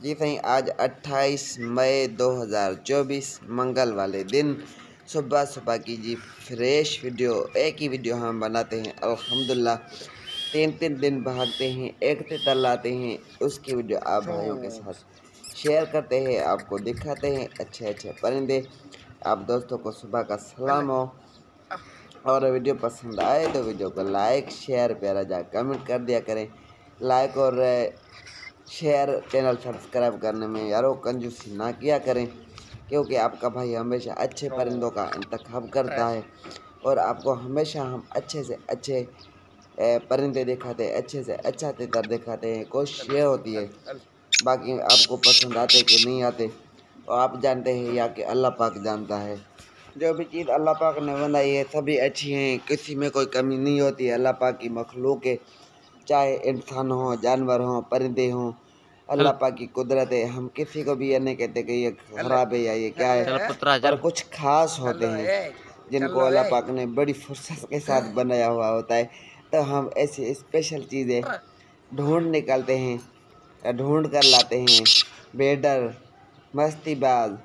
जी सही, आज 28 मई 2024 मंगल वाले दिन सुबह सुबह की जी फ्रेश वीडियो। एक ही वीडियो हम बनाते हैं अल्हम्दुलिल्लाह। तीन दिन भागते हैं, एक तितर लाते हैं, उसकी वीडियो आप भाइयों के साथ शेयर करते हैं, आपको दिखाते हैं अच्छे अच्छे परिंदे। आप दोस्तों को सुबह का सलाम हो, और वीडियो पसंद आए तो वीडियो को लाइक शेयर प्यारा जा कमेंट कर दिया करें। लाइक और शेयर चैनल सब्सक्राइब करने में यारों कंजूसी ना किया करें, क्योंकि आपका भाई हमेशा अच्छे परिंदों का इंतखाब करता है और आपको हमेशा हम अच्छे से अच्छे परिंदे दिखाते हैं, अच्छे से अच्छा तितर दिखाते हैं। कोशिश ये होती है, बाकी आपको पसंद आते कि नहीं आते तो आप जानते हैं या कि अल्लाह पाक जानता है। जो भी चीज़ अल्लाह पाक ने बनाई है सभी अच्छी हैं, किसी में कोई कमी नहीं होती है। अल्लाह पाक की मखलूक है, चाहे इंसान हो, जानवर हो, परिंदे हों, अल्लाह पाक की कुदरत है। हम किसी को भी ये नहीं कहते कि ये खराब है या ये क्या है, पर कुछ खास होते हैं जिनको अल्लाह पाक ने बड़ी फुर्सत के साथ बनाया हुआ होता है। तो हम ऐसी स्पेशल चीज़ें ढूंढ निकालते हैं, ढूंढ कर लाते हैं। बेडर, मस्तीबाज,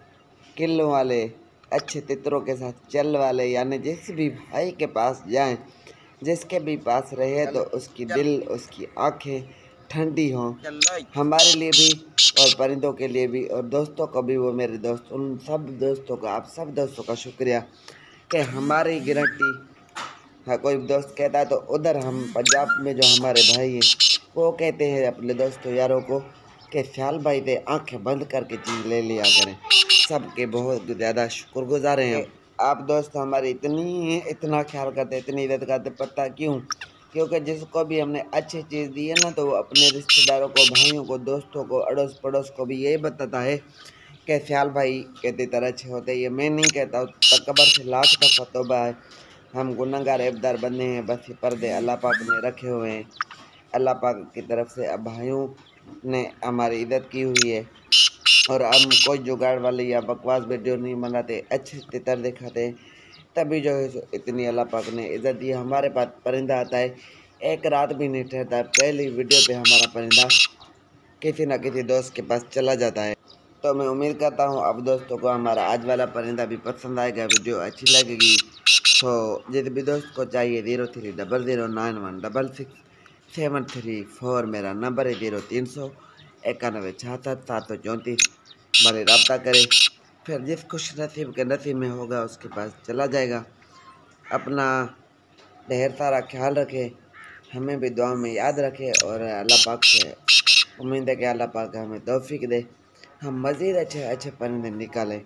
किल्लों वाले, अच्छे तितरों के साथ चल वाले, यानी जिस भी भाई के पास जाएं, जिसके भी पास रहे तो उसकी दिल, उसकी आंखें ठंडी हों, हमारे लिए भी और परिंदों के लिए भी, और दोस्तों को भी। वो मेरे दोस्त, उन सब दोस्तों का, आप सब दोस्तों का शुक्रिया कि हमारी गारंटी है। कोई दोस्त कहता है तो उधर हम पंजाब में जो हमारे भाई हैं वो कहते हैं अपने दोस्तों यारों को कि ख्याल भाई से आंखें बंद करके चीज़ ले लिया करें। सबके बहुत ज़्यादा शुक्रगुजार हैं आप दोस्त, हमारी इतना ख्याल करते, इतनी इज्जत करते। पता क्यों? क्योंकि जिसको भी हमने अच्छी चीज़ दी है ना, तो वो अपने रिश्तेदारों को, भाइयों को, दोस्तों को, अड़ोस पड़ोस को भी यही बताता है कि ख्याल भाई कहते तरह अच्छे होते। ये मैं नहीं कहता, तकबर से लाख दफ़ा तौबा है। हम गुनहगार ऐबदार बने हैं, बस ये पर्दे अल्लाह पाक ने रखे हुए हैं। अल्लाह पाक की तरफ से अब भाइयों ने हमारी इज्जत की हुई है, और हम कोई जुगाड़ वाले या बकवास वीडियो नहीं बनाते, अच्छे तितर दिखाते हैं। तभी जो है इतनी अल्लाह पाक ने इज्जत दी। हमारे पास परिंदा आता है, एक रात भी नहीं ठहरता, पहली वीडियो पे हमारा परिंदा किसी न किसी दोस्त के पास चला जाता है। तो मैं उम्मीद करता हूँ अब दोस्तों को हमारा आज वाला परिंदा भी पसंद आएगा, वीडियो अच्छी लगेगी। तो जिस भी दोस्त को चाहिए 030009166734 मेरा नंबर है, 0391 हमारे रब्ता करें। फिर जिस खुश नसीब के नसीब में होगा उसके पास चला जाएगा। अपना ढेर सारा ख्याल रखें, हमें भी दुआ में याद रखें, और अल्लाह पाक से उम्मीद है कि अल्लाह पाक हमें तौफीक दे, हम मज़ीद अच्छे अच्छे परिंदे निकालें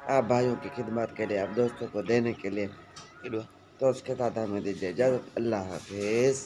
आप भाइयों की खिदमत के लिए, आप दोस्तों को देने के लिए। तो उसके साथ हमें दीजिए इजाज़त। अल्लाह हाफिज़।